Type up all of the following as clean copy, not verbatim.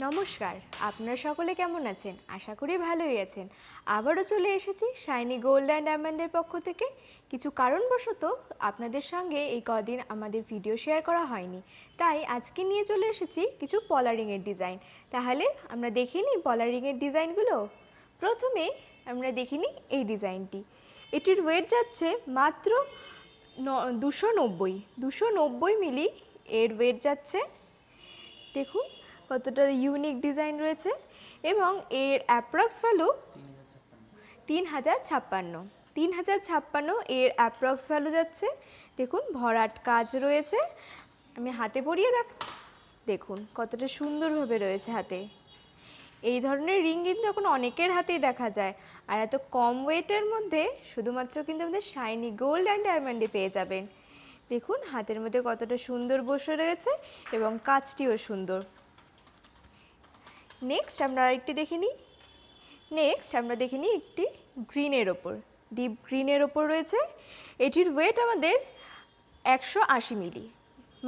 নমস্কার, আপনারা সকলে কেমন আছেন? আশা করি ভালোই আছেন। আবারও চলে এসেছি শাইনি গোল্ড অ্যান্ড ডায়মন্ডের পক্ষ থেকে। কিছু কারণবশত আপনাদের সঙ্গে এই কদিন আমাদের ভিডিও শেয়ার করা হয়নি, তাই আজকে নিয়ে চলে এসেছি কিছু পলা রিংয়ের ডিজাইন। তাহলে আমরা দেখে নিই পলা রিংয়ের ডিজাইনগুলো। প্রথমে আমরা দেখে নিই এই ডিজাইনটি। এটির ওয়েট যাচ্ছে মাত্র 290 মিলি এর ওয়েট যাচ্ছে। দেখুন কতটা ইউনিক ডিজাইন রয়েছে এবং এর অ্যাপ্রক্স ভ্যালু 3056 এর অ্যাপ্রক্স ভ্যালু যাচ্ছে। দেখুন ভরাট কাজ রয়েছে। আমি হাতে পরিয়ে দেখুন কতটা সুন্দরভাবে রয়েছে হাতে। এই ধরনের রিং কিন্তু এখন অনেকের হাতেই দেখা যায়, আর এত কম ওয়েটের মধ্যে শুধুমাত্র কিন্তু আমাদের শাইনি গোল্ড অ্যান্ড ডায়মন্ডে পেয়ে যাবেন। দেখুন হাতের মধ্যে কতটা সুন্দর বসে রয়েছে এবং কাজটিও সুন্দর। নেক্সট আমরা একটি দেখে নিই। একটি গ্রিনের ওপর, ডিপ গ্রিনের ওপর রয়েছে। এটির ওয়েট আমাদের 180 মিলি,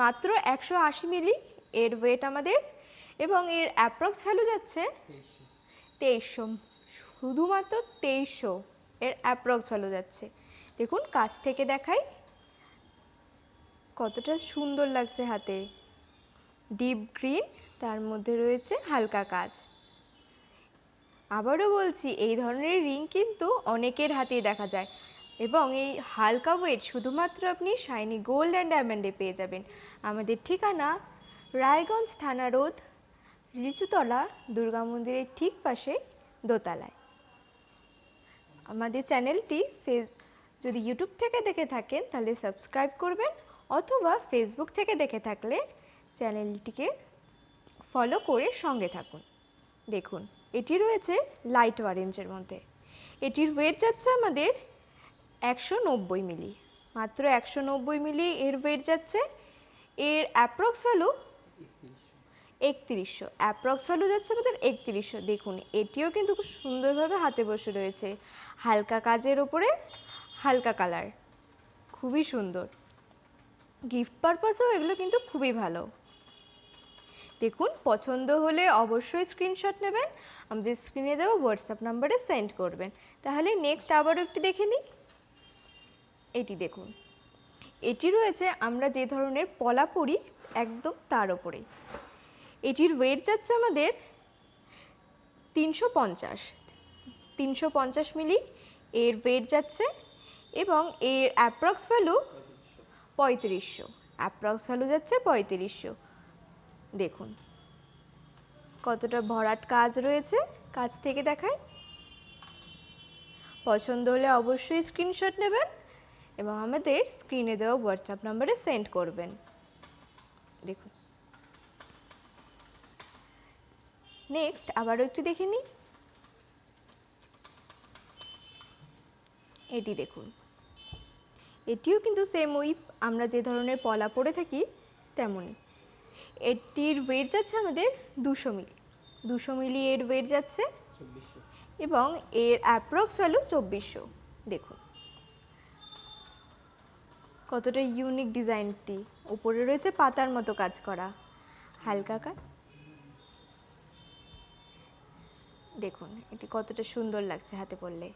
মাত্র 180 মিলি এর ওয়েট আমাদের, এবং এর অ্যাপ্রক্স ভ্যালু যাচ্ছে 2300, শুধুমাত্র 2300 এর অ্যাপ্রক্স ভ্যালু যাচ্ছে। দেখুন কাছ থেকে দেখাই কতটা সুন্দর লাগছে হাতে। ডিপ গ্রিন, তার মধ্যে রয়েছে হালকা কাজ। আবারও বলছি, এই ধরনের রিং কিন্তু অনেকের হাতেই দেখা যায় এবং এই হালকা ওয়েট শুধুমাত্র আপনি শাইনি গোল্ড অ্যান্ড ডায়মন্ডে পেয়ে যাবেন। আমাদের ঠিকানা রায়গঞ্জ থানা রোড, লিচুতলা, দুর্গা মন্দিরের ঠিক পাশে দোতলায়। আমাদের চ্যানেলটি যদি ইউটিউব থেকে দেখে থাকেন তাহলে সাবস্ক্রাইব করবেন, অথবা ফেসবুক থেকে দেখে থাকলে চ্যানেলটিকে ফলো করে সঙ্গে থাকুন। দেখুন এটি রয়েছে লাইট অরেঞ্জের মধ্যে। এটির ওয়েট যাচ্ছে আমাদের 190 মিলি, মাত্র 190 মিলি এর ওয়েট যাচ্ছে। এর অ্যাপ্রক্স ভ্যালু 3100, অ্যাপ্রক্স ভ্যালু যাচ্ছে আমাদের 3100। দেখুন এটিও কিন্তু খুব সুন্দরভাবে হাতে বসে রয়েছে, হালকা কাজের ওপরে হালকা কালার, খুবই সুন্দর। গিফট পারপাসেও এগুলো কিন্তু খুবই ভালো। দেখুন পছন্দ হলে অবশ্যই স্ক্রিনশট নেবেন, আমাদের স্ক্রিনে দেওয়া হোয়াটসঅ্যাপ নাম্বারে সেন্ড করবেন। তাহলে নেক্সট আবারও একটি দেখে নিই। এটি দেখুন, এটি রয়েছে আমরা যে ধরনের পলা পরি একদম তার ওপরে। এটির ওয়েট যাচ্ছে আমাদের 350 মিলি এর ওয়েট যাচ্ছে, এবং এর অ্যাপ্রক্স ভ্যালু 3500, অ্যাপ্রক্স ভ্যালু যাচ্ছে 3500। দেখুন কতটা ভরাট কাজ রয়েছে, কাছ থেকে দেখায়। পছন্দ হলে অবশ্যই স্ক্রিনশট নেবেন এবং আমাদের স্ক্রিনে দেওয়া হোয়াটসঅ্যাপ নম্বরে সেন্ড করবেন। দেখুন নেক্সট আবারও একটু দেখে নিই। এটি দেখুন, এটিও কিন্তু সেম ওই আমরা যে ধরনের পলা পরে থাকি তেমনই। এটির ওয়েট যাচ্ছে আমাদের 200 মিলি এর ওয়েট যাচ্ছে, এবং এর অ্যাপ্রক্স ভ্যালু 2400। দেখুন কতটা ইউনিক ডিজাইনটি। উপরে রয়েছে পাতার মতো কাজ করা, হালকা কাজ। দেখুন এটি কতটা সুন্দর লাগছে হাতে পরলে।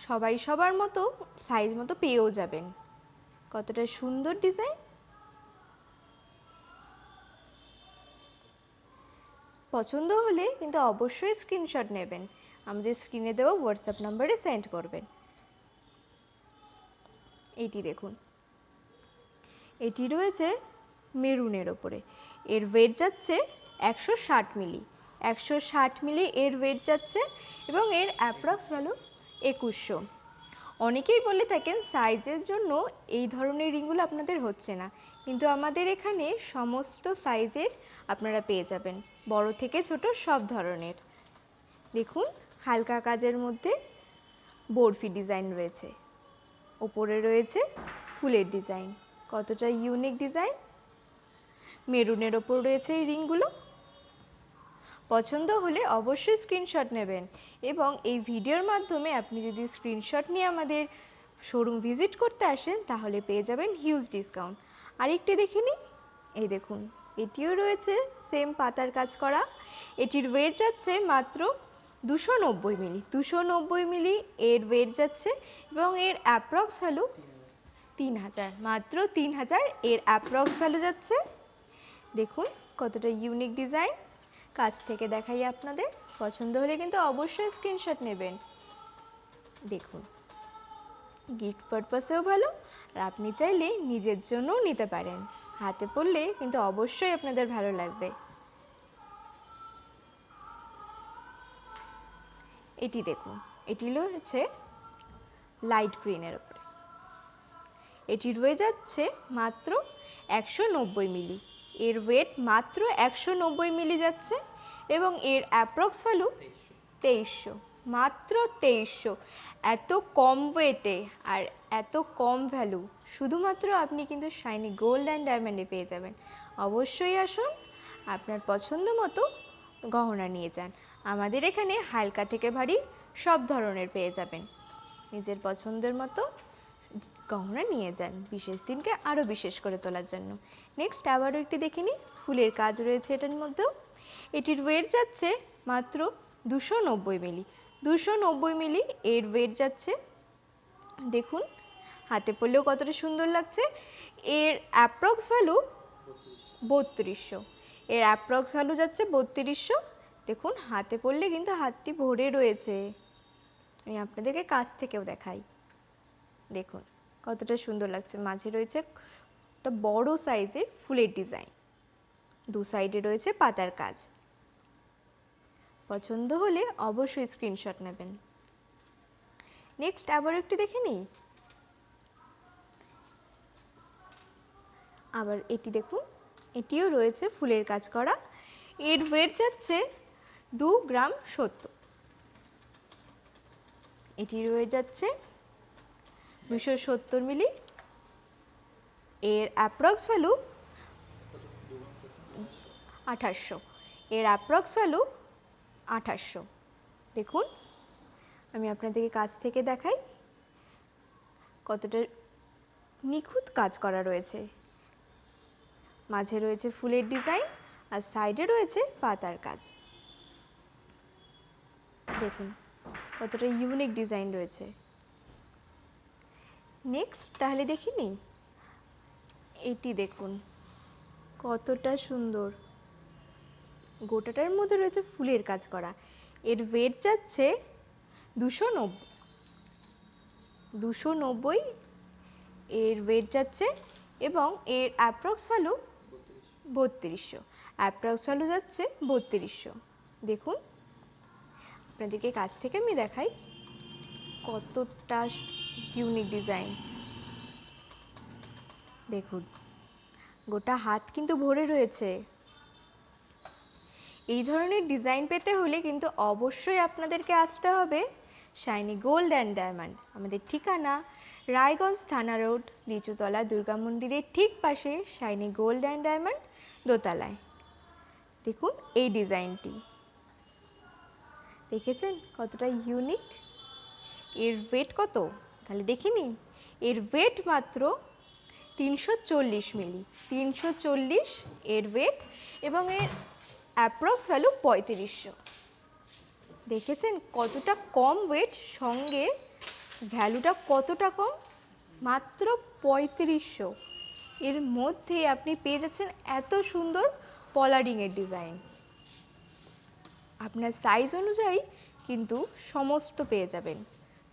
সবাই সবার মতো সাইজ মতো পেয়েও যাবেন। কতটা সুন্দর ডিজাইন। পছন্দ হলে কিন্তু অবশ্যই স্ক্রিনশট নেবেন, আমাদের স্ক্রিনে দেওয়া হোয়াটসঅ্যাপ নম্বরে সেন্ড করবেন। এটি দেখুন, এটি রয়েছে মেরুনের ওপরে। এর ওয়েট যাচ্ছে 160 মিলি, 160 মিলি এর ওয়েট যাচ্ছে, এবং এর অ্যাপ্রক্স ভ্যালু 2100। অনেকেই বলে থাকেন সাইজের জন্য এই ধরনের রিংগুলো আপনাদের হচ্ছে না, কিন্তু আমাদের এখানে সমস্ত সাইজের আপনারা পেয়ে যাবেন, বড় থেকে ছোট সব ধরনের। দেখুন হালকা কাজের মধ্যে বরফি ডিজাইন রয়েছে, ওপরে রয়েছে ফুলের ডিজাইন, কতটা ইউনিক ডিজাইন। মেরুনের ওপর রয়েছে এই রিংগুলো। পছন্দ হলে অবশ্যই স্ক্রিনশট নেবেন, এবং এই ভিডিওর মাধ্যমে আপনি যদি স্ক্রিনশট নিয়ে আমাদের শোরুম ভিজিট করতে আসেন তাহলে পেয়ে যাবেন হিউজ ডিসকাউন্ট। আরেকটি দেখে নিই। এই দেখুন এটিও রয়েছে সেম পাতার কাজ করা। এটির ওয়েট যাচ্ছে মাত্র 290 মিলি। 290 মিলি এর ওয়েট যাচ্ছে এবং এর অ্যাপ্রক্স ভ্যালু 3000, মাত্র 3000 এর অ্যাপ্রক্স ভ্যালু যাচ্ছে। দেখুন কতটা ইউনিক ডিজাইন, কাছ থেকে দেখাই আপনাদের। পছন্দ হলে কিন্তু অবশ্যই স্ক্রিনশট নেবেন। দেখুন গিফট পারপাসেও ভালো, আর আপনি চাইলে নিজের জন্যও নিতে পারেন। হাতে পরলে কিন্তু অবশ্যই আপনাদের ভালো লাগবে। এটি দেখুন, এটি রয়েছে লাইট গ্রিনের উপরে। এটি রয়ে যাচ্ছে মাত্র 190 মিলি। এর ওয়েট মাত্র 190 মিলি যাচ্ছে এবং এর অ্যাপ্রক্স ভ্যালু 2300, মাত্র 2300। এত কম ওয়েটে আর এত কম ভ্যালু শুধুমাত্র আপনি কিন্তু শাইনি গোল্ড অ্যান্ড ডায়মন্ডে পেয়ে যাবেন। অবশ্যই আসুন, আপনার পছন্দ মতো গহনা নিয়ে যান। আমাদের এখানে হালকা থেকে ভারী সব ধরনের পেয়ে যাবেন। নিজের পছন্দের মতো গহনা নিয়ে যান বিশেষ দিনকে আরও বিশেষ করে তোলার জন্য। নেক্সট আবারও একটি দেখে নিই, ফুলের কাজ রয়েছে এটার মধ্যেও। এটির ওয়েট যাচ্ছে মাত্র 290 মিলি। 290 মিলি এর ওয়েট যাচ্ছে। দেখুন হাতে পরলেও কতটা সুন্দর লাগছে। এর অ্যাপ্রক্স ভ্যালু 3200। এর অ্যাপ্রক্স ভ্যালু যাচ্ছে 3200। দেখুন হাতে পরলে কিন্তু হাতটি ভরে রয়েছে। আমি আপনাদেরকে কাছ থেকেও দেখাই। দেখুন কতটা সুন্দর লাগছে। মাঝে রয়েছে একটা বড় সাইজের ফুলের ডিজাইন, দু সাইডে রয়েছে পাতার কাজ। পছন্দ হলে অবশ্যই স্ক্রিনশট নেবেন। নেক্সট আবার একটু দেখে নিই। আবার এটি দেখুন, এটিও রয়েছে ফুলের কাজ করা। এর ওয়েট যাচ্ছে 2 গ্রাম 70। এটি রয়ে যাচ্ছে 270 মিলি। এর অ্যাপ্রক্স ভ্যালু 2800। এর অ্যাপ্রক্স ভ্যালু 2800। দেখুন আমি আপনাদেরকে কাছ থেকে দেখাই কতটা নিখুঁত কাজ করা রয়েছে। মাঝে রয়েছে ফুলের ডিজাইন আর সাইডে রয়েছে পাতার কাজ। দেখুন কতটা ইউনিক ডিজাইন রয়েছে। নেক্সট তাহলে দেখি নি, এটি দেখুন কতটা সুন্দর, গোটাটার মধ্যে রয়েছে ফুলের কাজ করা। এর ওয়েট যাচ্ছে 290 এর ওয়েট যাচ্ছে এবং এর অ্যাপ্রক্স ভ্যালু 3200। অ্যাপ্রক্স ভ্যালু যাচ্ছে 3200। দেখুন আপনাদেরকে কাছ থেকে আমি দেখাই কতটা ইউনিক ডিজাইন। দেখুন গোটা হাত কিন্তু ভরে রয়েছে। এই ধরনের ডিজাইন পেতে হলে কিন্তু অবশ্যই আপনাদেরকে আসতে হবে শাইনি গোল্ড অ্যান্ড ডায়মন্ড। আমাদের ঠিকানা রায়গঞ্জ থানা রোড, লিচুতলা দুর্গা মন্দিরের ঠিক পাশে শাইনি গোল্ড অ্যান্ড ডায়মন্ড দোতলায়। দেখুন এই ডিজাইনটি দেখেছেন কতটা ইউনিক। এর ওয়েট কত তাহলে দেখে নিন। এর ওয়েট মাত্র 340 মিলি। 340 এর ওয়েট এবং এর অ্যাপ্রক্স ভ্যালু 3500। দেখেছেন কতটা কম ওয়েট, সঙ্গে ভ্যালুটা কতটা কম, মাত্র 3500। এর মধ্যে আপনি পেয়ে যাচ্ছেন এত সুন্দর পলারিংয়ের ডিজাইন। আপনার সাইজ অনুযায়ী কিন্তু সমস্ত পেয়ে যাবেন,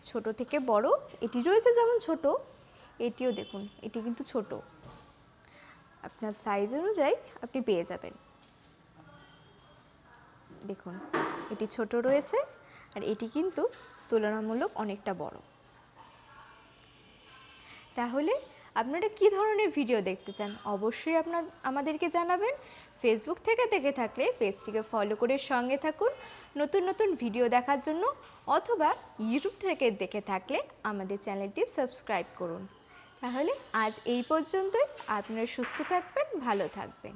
ছোট থেকে বড়। এটি রয়েছে যেমন ছোট, এটিও দেখুন এটি কিন্তু ছোট। আপনার সাইজ অনুযায়ী আপনি পেয়ে যাবেন। দেখুন এটি ছোট রয়েছে আর এটি কিন্তু তুলনামূলক অনেকটা বড়। তাহলে আপনারা কি ধরনের ভিডিও দেখতে চান অবশ্যই আমাদেরকে জানাবেন। ফেসবুক থেকে দেখে থাকলে পেজটিকে ফলো করে সঙ্গে থাকুন নতুন নতুন ভিডিও দেখার জন্য, অথবা ইউটিউব থেকে দেখে থাকলে আমাদের চ্যানেলটি সাবস্ক্রাইব করুন। তাহলে আজ এই পর্যন্তই। আপনারা সুস্থ থাকবেন, ভালো থাকবেন।